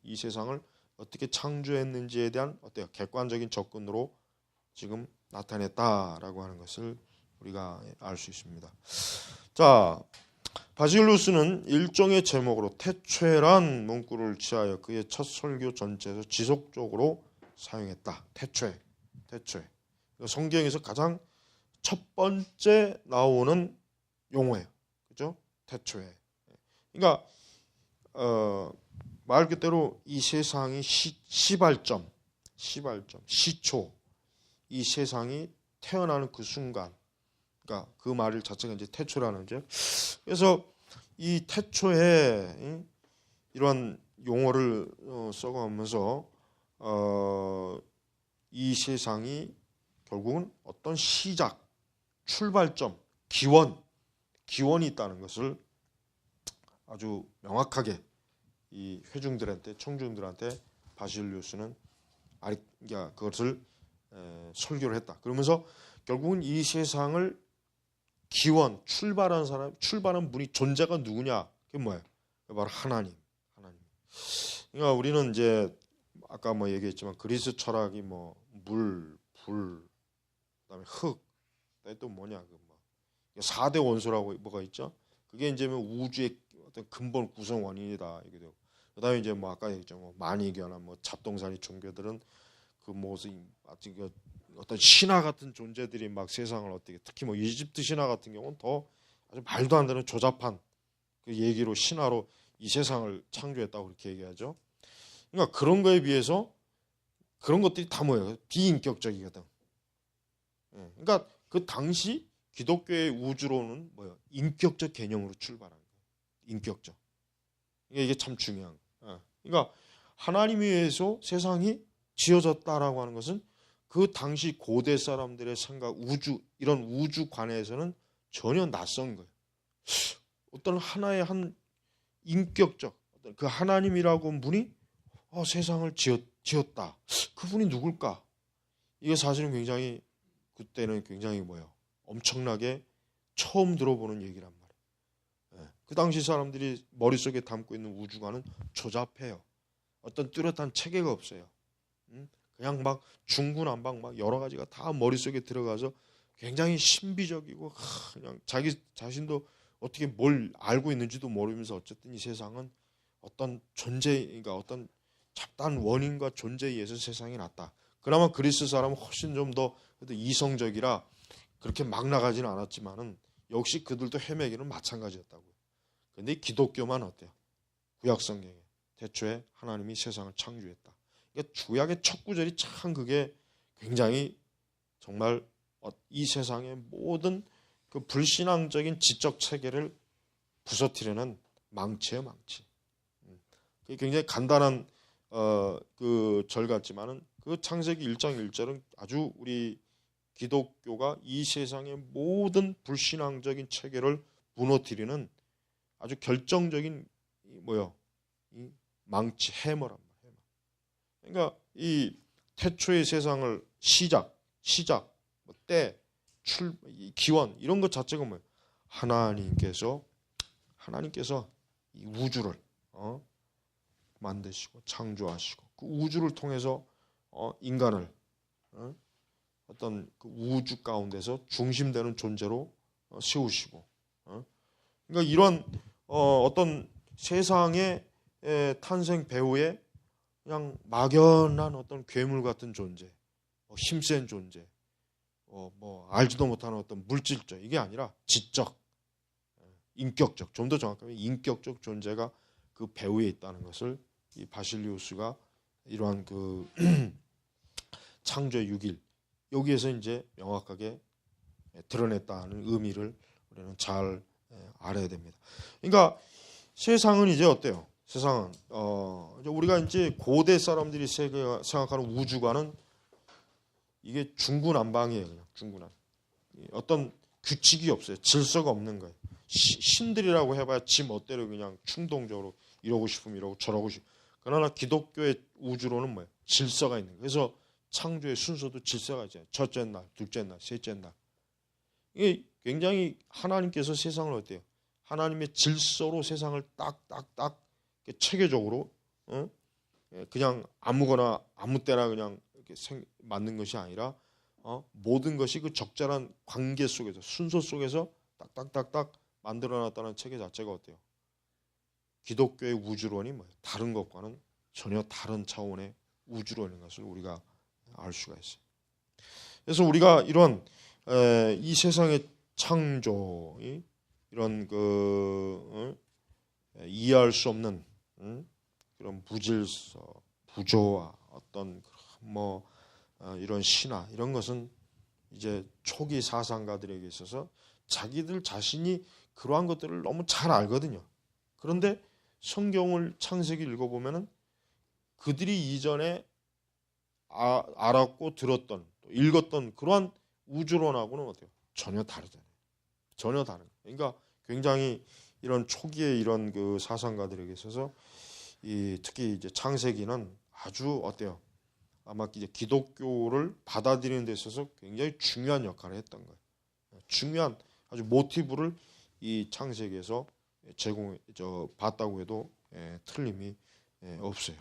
이 세상을 어떻게 창조했는지에 대한 어때요? 객관적인 접근으로 지금 나타냈다라고 하는 것을 우리가 알 수 있습니다. 자, 바실리우스는 일종의 제목으로 태초에란 문구를 취하여 그의 첫 설교 전체에서 지속적으로 사용했다. 태초에. 성경에서 가장 첫 번째 나오는 용어예요. 그죠? 태초에. 그러니까 말 그대로 이 세상이 시발점, 시초, 이 세상이 태어나는 그 순간, 그러니까 그 말 자체가 이제 태초라는 거죠. 그래서 이 태초에 이러한 용어를 써가면서 이 세상이 결국은 어떤 시작, 출발점, 기원이 있다는 것을 아주 명확하게 이 회중들한테 청중들한테 바실리우스는 그것을 설교를 했다. 그러면서 결국은 이 세상을 출발한 분이 존재가 누구냐? 그게 뭐예요? 바로 하나님. 그러니까 우리는 이제 아까 뭐 얘기했지만 그리스 철학이 뭐 물, 불, 그다음에 흙, 또 뭐냐 그 뭐 4대 원소라고 뭐가 있죠? 그게 이제 뭐 우주의 어떤 근본 구성 원인이다 이게 되고. 그다음에 이제 뭐 아까 얘기했죠. 뭐 만이교나 뭐 잡동사니 종교들은 그 무슨 아직 어떤 신화 같은 존재들이 막 세상을 어떻게 특히 뭐 이집트 신화 같은 경우는 더 아주 말도 안 되는 조잡한 그 얘기로 신화로 이 세상을 창조했다고 그렇게 얘기하죠. 그러니까 그런 거에 비해서 그런 것들이 다 뭐예요? 비인격적이거든. 그러니까 그 당시 기독교의 우주론은 뭐예요? 인격적 개념으로 출발한 거예요. 인격적. 이게 참 중요한 거예요. 그러니까 하나님에 의해서 세상이 지어졌다라고 하는 것은 그 당시 고대 사람들의 생각, 이런 우주관에서는 전혀 낯선 거예요. 어떤 하나의 한 인격적 그 하나님이라고 한 분이 세상을 지었다. 그분이 누굴까? 이게 사실은 굉장히 그때는 굉장히 엄청나게 처음 들어보는 얘기란 말이에요. 그 당시 사람들이 머릿속에 담고 있는 우주관은 조잡해요. 어떤 뚜렷한 체계가 없어요. 그냥 막 중구난방 막 여러 가지가 다 머릿속에 들어가서 굉장히 신비적이고 그냥 자기 자신도 어떻게 뭘 알고 있는지도 모르면서 어쨌든 이 세상은 어떤 그러니까 어떤 잡다한 원인과 존재에 의해서 세상이 났다. 그나마 그리스 사람은 훨씬 좀 더 이성적이라 그렇게 막 나가지는 않았지만은 역시 그들도 헤매기는 마찬가지였다고요. 그런데 기독교만 어때요? 구약 성경에 태초에 하나님이 세상을 창조했다. 그러니까 구약의 첫 구절이 참 그게 굉장히 정말 이 세상의 모든 그 불신앙적인 지적 체계를 부서뜨리는 망치예요, 망치. 그게 굉장히 간단한 그 절 같지만은 그 창세기 1장 1절은 아주 우리 기독교가 이 세상의 모든 불신앙적인 체계를 무너뜨리는 아주 결정적인 이 망치 해머란 말이에요. 그러니까 이 태초의 세상을 시작, 때, 기원 이런 것 자체가 뭐예요? 하나님께서 이 우주를 만드시고 창조하시고 그 우주를 통해서 인간을 어떤 그 우주 가운데서 중심되는 존재로 세우시고 그러니까 이런 어떤 세상의 탄생 배후에 그냥 막연한 어떤 괴물 같은 존재, 힘센 존재, 뭐 알지도 못하는 어떤 물질적 이게 아니라 지적, 인격적, 좀 더 정확하게 인격적 존재가 그 배후에 있다는 것을 이 바실리우스가 이러한 그 창조의 6일 여기에서 이제 명확하게 드러냈다는 의미를 우리는 잘 알아야 됩니다. 그러니까 세상은 이제 어때요? 세상은 우리가 이제 고대 사람들이 생각하는 우주관은 이게 중구난방이에요. 그냥 중구난. 어떤 규칙이 없어요. 질서가 없는 거예요. 신들이라고 해봐야 지 멋대로 그냥 충동적으로 이러고 싶으면 이러고 저러고 싶. 그러나 기독교의 우주로는 뭐예요? 질서가 있는 거예요. 그래서 창조의 순서도 질서가 있잖아요. 첫째 날, 둘째 날, 셋째 날. 이게 굉장히 하나님께서 세상을 어때요? 하나님의 질서로 세상을 딱딱딱 체계적으로 그냥 아무거나 아무 때나 그냥 이렇게 만든 것이 아니라 모든 것이 그 적절한 관계 속에서 순서 속에서 딱딱딱딱 만들어놨다는 체계 자체가 어때요? 기독교의 우주론이 뭐예요? 다른 것과는 전혀 다른 차원의 우주론인 것을 우리가 알 수가 있어요. 그래서 우리가 이런 이 세상의 창조, 이런 이해할 수 없는 그런 무질서, 부조화, 어떤 이런 신화 이런 것은 이제 초기 사상가들에게 있어서 자기들 자신이 그러한 것들을 너무 잘 알거든요. 그런데 성경을 창세기 읽어보면은 그들이 이전에 알았고 들었던 또 읽었던 그러한 우주론하고는 어때요? 전혀 다르잖아요. 전혀 다른. 그러니까 굉장히 이런 초기의 이런 그 사상가들에게 있어서 특히 이제 창세기는 아주 어때요? 아마 이제 기독교를 받아들이는 데 있어서 굉장히 중요한 역할을 했던 거예요. 중요한 아주 모티브를 이 창세기에서 봤다고 해도 틀림이 없어요.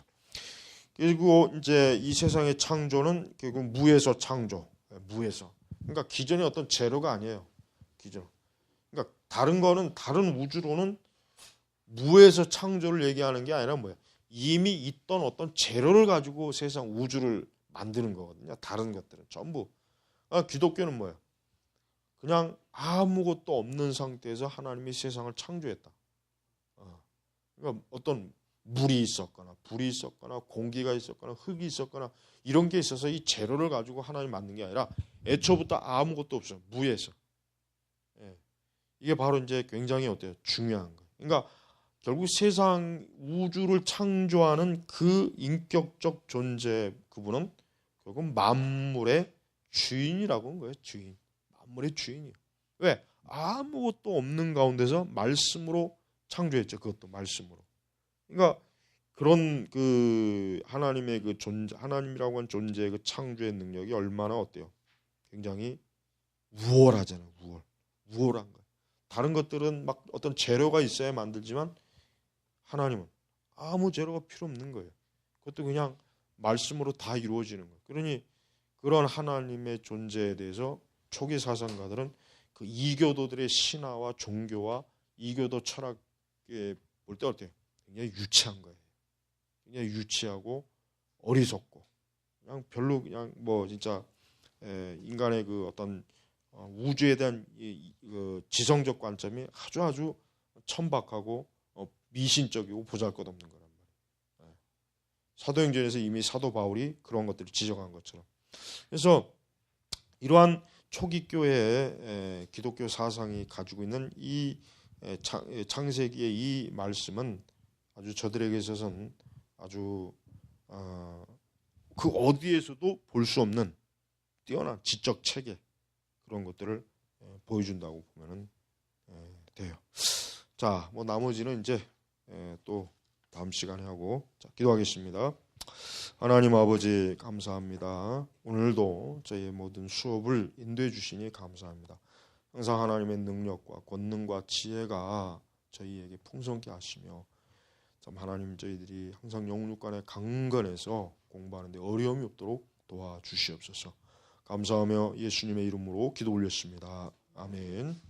그리고 이제 이 세상의 창조는 결국 무에서 창조, 무에서. 그러니까 기존의 어떤 재료가 아니에요. 기존. 그러니까 다른 거는 다른 우주로는 무에서 창조를 얘기하는 게 아니라 뭐야? 이미 있던 어떤 재료를 가지고 세상 우주를 만드는 거거든요. 다른 것들은 전부. 기독교는 뭐야? 그냥 아무것도 없는 상태에서 하나님이 세상을 창조했다. 그러니까 어떤 물이 있었거나 불이 있었거나 공기가 있었거나 흙이 있었거나 이런 게 있어서 이 재료를 가지고 하나님 만든 게 아니라 애초부터 아무것도 없어요. 무에서. 이게 바로 이제 굉장히 어때요? 중요한 거예요. 그러니까 결국 세상 우주를 창조하는 그 인격적 존재 그분은 결국 만물의 주인이라고 한 거예요. 주인. 만물의 주인이에요. 왜? 아무것도 없는 가운데서 말씀으로 창조했죠. 그것도 말씀으로. 그러니까 그런 그 하나님의 그 존재, 하나님이라고 하는 존재의 그 창조의 능력이 얼마나 어때요? 굉장히 우월하잖아요. 우월한 거예요. 다른 것들은 막 어떤 재료가 있어야 만들지만 하나님은 아무 재료가 필요 없는 거예요. 그것도 그냥 말씀으로 다 이루어지는 거예요. 그러니 그런 하나님의 존재에 대해서 초기 사상가들은 그 이교도들의 신화와 종교와 이교도 철학에 볼 때 어때요? 굉장히 유치한 거예요. 굉장히 유치하고 어리석고 그냥 별로 그냥 뭐 진짜 인간의 그 어떤 우주에 대한 그 지성적 관점이 아주 천박하고 미신적이고 보잘것없는 거란 말이에요. 사도행전에서 이미 사도 바울이 그런 것들을 지적한 것처럼. 그래서 이러한 초기 교회의 기독교 사상이 가지고 있는 이 창세기의 이 말씀은 아주 저들에게 있어서는 아주 그 어디에서도 볼 수 없는 뛰어난 지적 체계 그런 것들을 보여준다고 보면은 돼요. 자, 뭐 나머지는 이제 또 다음 시간에 하고 자, 기도하겠습니다. 하나님 아버지 감사합니다. 오늘도 저희의 모든 수업을 인도해 주시니 감사합니다. 항상 하나님의 능력과 권능과 지혜가 저희에게 풍성케 하시며 참 하나님 저희들이 항상 영육간의 강건해서 공부하는데 어려움이 없도록 도와주시옵소서. 감사하며 예수님의 이름으로 기도 올렸습니다. 아멘.